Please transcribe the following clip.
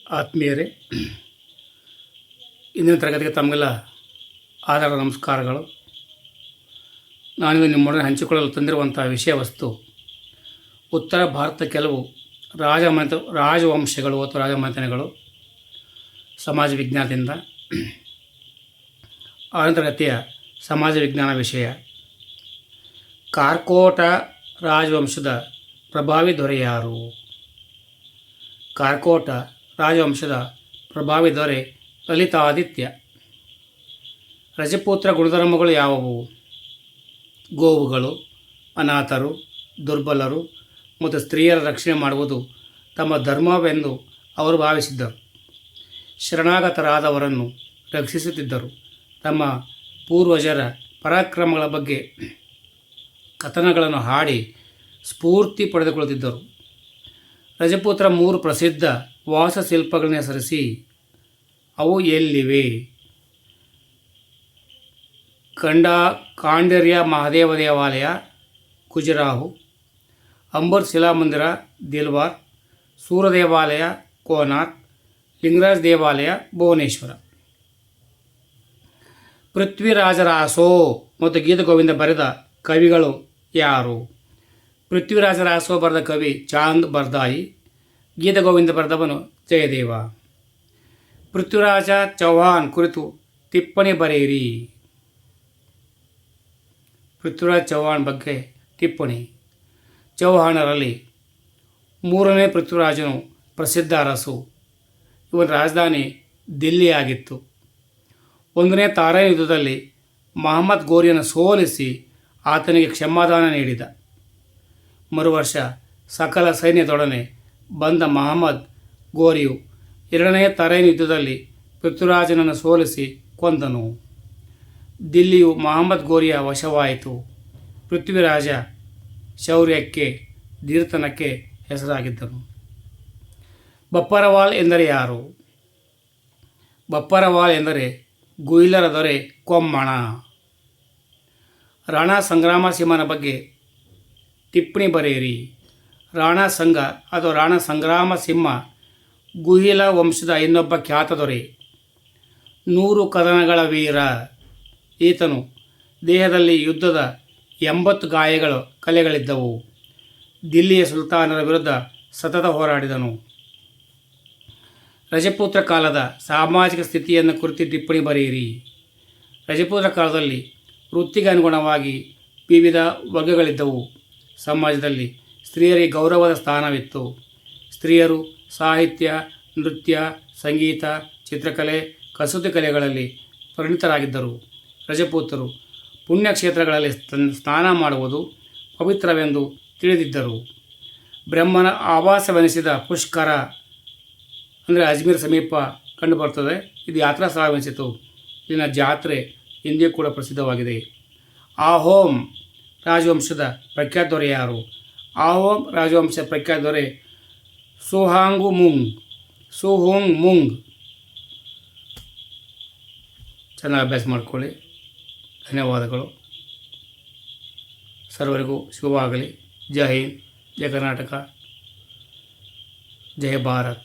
ಆತ್ಮೀಯರೇ, ಇಂದಿನ ತರಗತಿಗೆ ತಮಗೆಲ್ಲ ಆಧಾರದ ನಮಸ್ಕಾರಗಳು. ನಾನಿಂದು ನಿಮ್ಮೊಡನೆ ಹಂಚಿಕೊಳ್ಳಲು ತಂದಿರುವಂಥ ವಿಷಯ ವಸ್ತು ಉತ್ತರ ಭಾರತದ ಕೆಲವು ರಾಜವಂಶಗಳು ಅಥವಾ ರಾಜಮನೆತನಗಳು, ಸಮಾಜ ವಿಜ್ಞಾನದಿಂದ. ಆರನೇ ತರಗತಿಯ ಸಮಾಜ ವಿಜ್ಞಾನ ವಿಷಯ. ಕಾರ್ಕೋಟ ರಾಜವಂಶದ ಪ್ರಭಾವಿ ದೊರೆ ಯಾರು? ಕಾರ್ಕೋಟ ರಾಜವಂಶದ ಪ್ರಭಾವಿ ದೊರೆ ಲಲಿತಾದಿತ್ಯ. ರಜಪೂತ್ರ ಗುಣಧರ್ಮಗಳು ಯಾವುವು? ಗೋವುಗಳು, ಅನಾಥರು, ದುರ್ಬಲರು ಮತ್ತು ಸ್ತ್ರೀಯರ ರಕ್ಷಣೆ ಮಾಡುವುದು ತಮ್ಮ ಧರ್ಮವೆಂದು ಅವರು ಭಾವಿಸಿದ್ದರು. ಶರಣಾಗತರಾದವರನ್ನು ರಕ್ಷಿಸುತ್ತಿದ್ದರು. ತಮ್ಮ ಪೂರ್ವಜರ ಪರಾಕ್ರಮಗಳ ಬಗ್ಗೆ ಕಥನಗಳನ್ನು ಹಾಡಿ ಸ್ಫೂರ್ತಿ ಪಡೆದುಕೊಳ್ಳುತ್ತಿದ್ದರು. ರಜಪೂತ್ರ 3 ಪ್ರಸಿದ್ಧ ವಾಸ್ತುಶಿಲ್ಪಗಳನ್ನು ಹೆಸರಿಸಿ. ಅವು ಎಲ್ಲಿವೆ? ಖಾಂಡೇರ್ಯ ಮಹಾದೇವ ದೇವಾಲಯ, ಖಜುರಾಹೋ. ಅಂಬರ್ ಶಿಲಾ ಮಂದಿರ, ದಿಲ್ವಾರ್. ಸೂರ್ಯ ದೇವಾಲಯ, ಕೋನಾರ್ಕ್. ಲಿಂಗರಾಜ್ ದೇವಾಲಯ, ಭುವನೇಶ್ವರ. ಪೃಥ್ವಿರಾಜರಾಸೋ ಮತ್ತು ಗೀತಗೋವಿಂದ ಬರೆದ ಕವಿಗಳು ಯಾರು? ಪೃಥ್ವಿರಾಜರಾಸೋ ಬರೆದ ಕವಿ ಚಾಂದ್ ಬರ್ದಾಯಿ. ಗೀತಗೋವಿಂದ ಬರೆದವನು ಜಯದೇವ. ಪೃಥ್ವಿರಾಜ ಚೌಹಾಣ್ ಕುರಿತು ಟಿಪ್ಪಣಿ ಬರೆಯಿರಿ. ಪೃಥ್ವಿರಾಜ್ ಚೌಹಾಣ್ ಬಗ್ಗೆ ಟಿಪ್ಪಣಿ. ಚೌಹಾಣರಲ್ಲಿ 3ನೇ ಪೃಥ್ವಿರಾಜನು ಪ್ರಸಿದ್ಧ ಅರಸು. ಇವನ ರಾಜಧಾನಿ ದಿಲ್ಲಿಯಾಗಿತ್ತು. 1ನೇ ತಾರಾಯಿ ಯುದ್ಧದಲ್ಲಿ ಮಹಮ್ಮದ್ ಗೋರಿಯನ್ನು ಸೋಲಿಸಿ ಆತನಿಗೆ ಕ್ಷಮಾದಾನ ನೀಡಿದ. ಮರುವರ್ಷ ಸಕಲ ಸೈನ್ಯದೊಡನೆ ಬಂದ ಮಹಮ್ಮದ್ ಗೋರಿಯು 2ನೇ ತರೈನ್ ಯುದ್ಧದಲ್ಲಿ ಪೃಥ್ವಿರಾಜನನ್ನು ಸೋಲಿಸಿ ಕೊಂದನು. ದಿಲ್ಲಿಯು ಮಹಮ್ಮದ್ ಗೋರಿಯ ವಶವಾಯಿತು. ಪೃಥ್ವಿರಾಜ ಶೌರ್ಯಕ್ಕೆ, ಧೀರತನಕ್ಕೆ ಹೆಸರಾಗಿದ್ದನು. ಬಪ್ಪರವಾಲ್ ಎಂದರೆ ಯಾರು? ಬಪ್ಪರವಾಲ್ ಎಂದರೆ ಗುಯಿಲರ ದೊರೆ ಕೊಮ್ಮಣ. ರಾಣಾ ಸಂಗ್ರಾಮ ಸಿಂಹನ ಬಗ್ಗೆ ಟಿಪ್ಪಣಿ ಬರೆಯಿರಿ. ರಾಣಾ ಸಂಗ ಅಥವಾ ರಾಣಾ ಸಂಗ್ರಾಮ ಸಿಂಹ ಗುಹಿಲ ವಂಶದ ಇನ್ನೊಬ್ಬ ಖ್ಯಾತ ದೊರೆ. 100 ಕದನಗಳ ವೀರ. ಈತನು ದೇಹದಲ್ಲಿ ಯುದ್ಧದ 80 ಗಾಯಗಳ ಕಲೆಗಳಿದ್ದವು. ದಿಲ್ಲಿಯ ಸುಲ್ತಾನರ ವಿರುದ್ಧ ಸತತ ಹೋರಾಡಿದನು. ರಜಪೂತ್ರ ಕಾಲದ ಸಾಮಾಜಿಕ ಸ್ಥಿತಿಯನ್ನು ಕುರಿತು ಟಿಪ್ಪಣಿ ಬರೆಯಿರಿ. ರಜಪೂತ್ರ ಕಾಲದಲ್ಲಿ ವೃತ್ತಿಗೆ ಅನುಗುಣವಾಗಿ ವಿವಿಧ ವರ್ಗಗಳಿದ್ದವು. ಸಮಾಜದಲ್ಲಿ ಸ್ತ್ರೀಯರಿಗೆ ಗೌರವದ ಸ್ಥಾನವಿತ್ತು. ಸ್ತ್ರೀಯರು ಸಾಹಿತ್ಯ, ನೃತ್ಯ, ಸಂಗೀತ, ಚಿತ್ರಕಲೆ, ಕಸೂತಿ ಕಲೆಗಳಲ್ಲಿ ಪರಿಣಿತರಾಗಿದ್ದರು. ರಜಪೂತರು ಪುಣ್ಯಕ್ಷೇತ್ರಗಳಲ್ಲಿ ಸ್ನಾನ ಮಾಡುವುದು ಪವಿತ್ರವೆಂದು ತಿಳಿದಿದ್ದರು. ಬ್ರಹ್ಮನ ಆವಾಸವೆನಿಸಿದ ಪುಷ್ಕರ ಅಂದರೆ ಅಜ್ಮೀರ್ ಸಮೀಪ ಕಂಡುಬರುತ್ತದೆ. ಇದು ಯಾತ್ರಾ ಸ್ಥಳವೆನಿಸಿತು. ಇಲ್ಲಿನ ಜಾತ್ರೆ ಇಂದಿಯೂ ಕೂಡ ಪ್ರಸಿದ್ಧವಾಗಿದೆ. ಆಹೋಮ್ ರಾಜವಂಶದ ಪ್ರಖ್ಯಾತ ದೊರೆ ಯಾರು? ಆಹೋಮ್ ರಾಜವಂಶದ ಪ್ರಖ್ಯಾತ ದೊರೆ ಸುಹುಂಗ್ ಮುಂಗ್. ಚೆನ್ನಾಗಿ ಅಭ್ಯಾಸ ಮಾಡಿಕೊಳ್ಳಿ. ಧನ್ಯವಾದಗಳು. ಸರ್ವರಿಗೂ ಶುಭವಾಗಲಿ. ಜೈ ಹಿಂದ್, ಜೈ ಕರ್ನಾಟಕ, ಜೈ ಭಾರತ್.